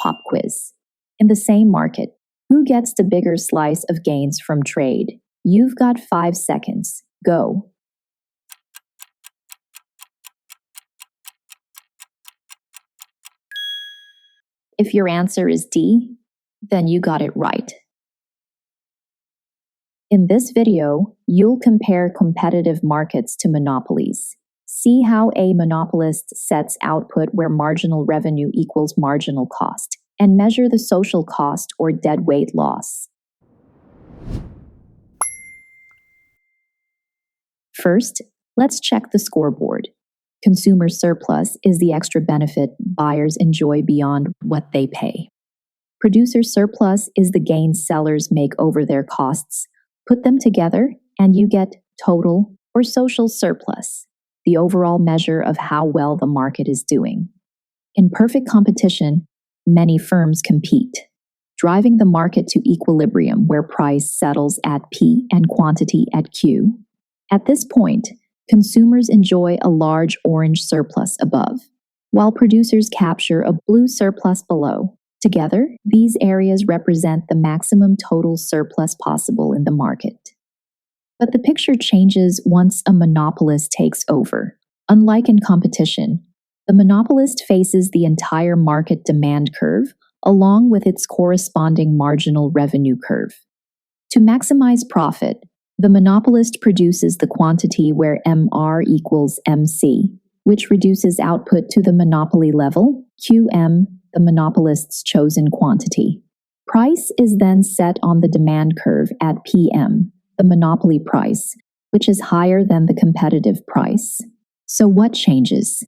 pop quiz. In the same market, who gets the bigger slice of gains from trade? You've got 5 seconds. Go. If your answer is D, then you got it right. In this video, you'll compare competitive markets to monopolies. See how a monopolist sets output where marginal revenue equals marginal cost, and measure the social cost or deadweight loss. First, let's check the scoreboard. Consumer surplus is the extra benefit buyers enjoy beyond what they pay. Producer surplus is the gain sellers make over their costs. Put them together, and you get total or social surplus, the overall measure of how well the market is doing. In perfect competition, many firms compete, driving the market to equilibrium where price settles at P and quantity at Q. At this point, consumers enjoy a large orange surplus above, while producers capture a blue surplus below. Together, these areas represent the maximum total surplus possible in the market. But the picture changes once a monopolist takes over. Unlike in competition, the monopolist faces the entire market demand curve along with its corresponding marginal revenue curve. To maximize profit, the monopolist produces the quantity where MR equals MC, which reduces output to the monopoly level, QM, the monopolist's chosen quantity. Price is then set on the demand curve at PM, the monopoly price, which is higher than the competitive price. So what changes?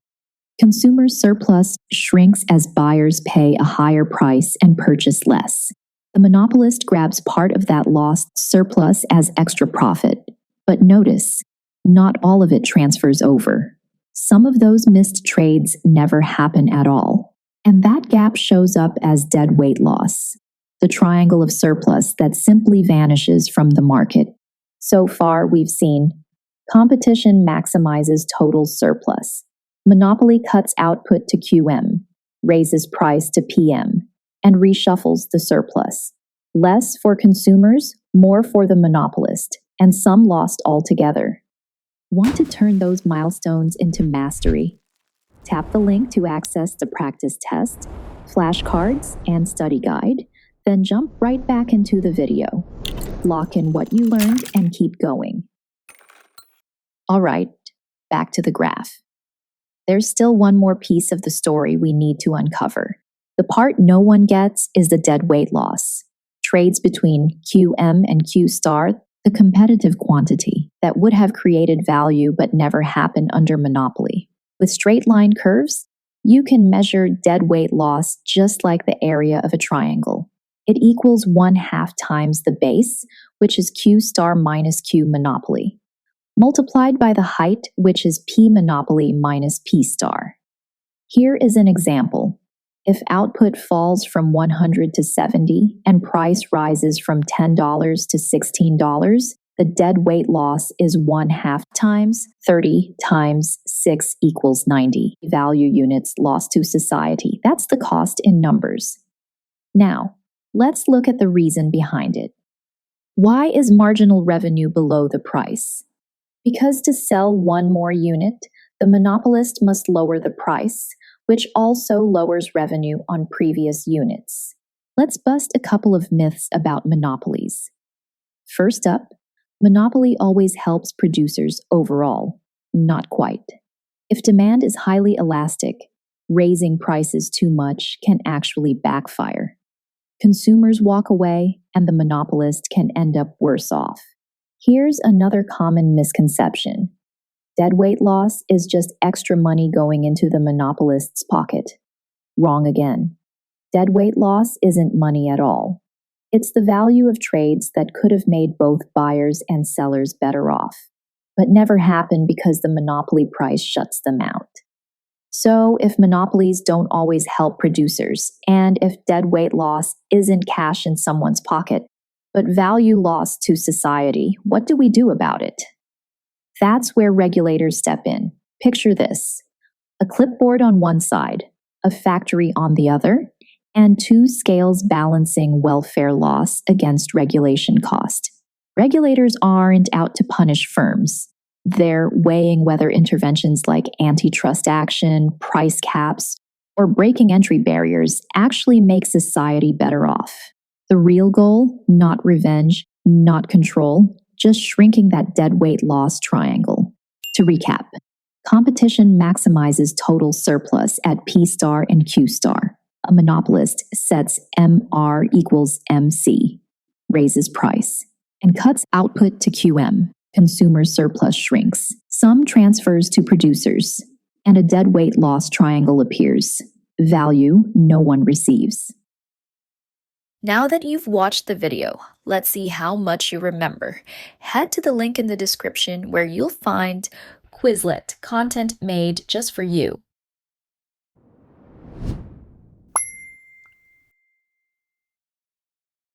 Consumer surplus shrinks as buyers pay a higher price and purchase less. The monopolist grabs part of that lost surplus as extra profit. But notice, not all of it transfers over. Some of those missed trades never happen at all. And that gap shows up as deadweight loss, the triangle of surplus that simply vanishes from the market. So far, we've seen competition maximizes total surplus. Monopoly cuts output to QM, raises price to PM, and reshuffles the surplus. Less for consumers, more for the monopolist, and some lost altogether. Want to turn those milestones into mastery? Tap the link to access the practice test, flashcards, and study guide, then jump right back into the video. Lock in what you learned and keep going. All right, back to the graph. There's still one more piece of the story we need to uncover. The part no one gets is the deadweight loss. Trades between QM and Q star, the competitive quantity that would have created value but never happened under monopoly. With straight line curves, you can measure deadweight loss just like the area of a triangle. It equals 1/2 times the base, which is Q star minus Q monopoly, multiplied by the height, which is P monopoly minus P star. Here is an example. If output falls from 100 to 70 and price rises from $10 to $16, the deadweight loss is 1/2 times 30 times 6 equals 90 value units lost to society. That's the cost in numbers. Now, let's look at the reason behind it. Why is marginal revenue below the price? Because to sell one more unit, the monopolist must lower the price, which also lowers revenue on previous units. Let's bust a couple of myths about monopolies. First up, monopoly always helps producers overall. Not quite. If demand is highly elastic, raising prices too much can actually backfire. Consumers walk away, and the monopolist can end up worse off. Here's another common misconception. Deadweight loss is just extra money going into the monopolist's pocket. Wrong again. Deadweight loss isn't money at all. It's the value of trades that could have made both buyers and sellers better off, but never happen because the monopoly price shuts them out. So if monopolies don't always help producers, and if deadweight loss isn't cash in someone's pocket, but value lost to society, what do we do about it? That's where regulators step in. Picture this: a clipboard on one side, a factory on the other, and 2 scales balancing welfare loss against regulation cost. Regulators aren't out to punish firms. They're weighing whether interventions like antitrust action, price caps, or breaking entry barriers actually make society better off. The real goal, not revenge, not control, just shrinking that deadweight loss triangle. To recap, competition maximizes total surplus at P star and Q star. A monopolist sets MR equals MC, raises price, and cuts output to QM. Consumer surplus shrinks. Some transfers to producers, and a deadweight loss triangle appears. Value no one receives. Now that you've watched the video, let's see how much you remember. Head to the link in the description where you'll find Quizlet content made just for you.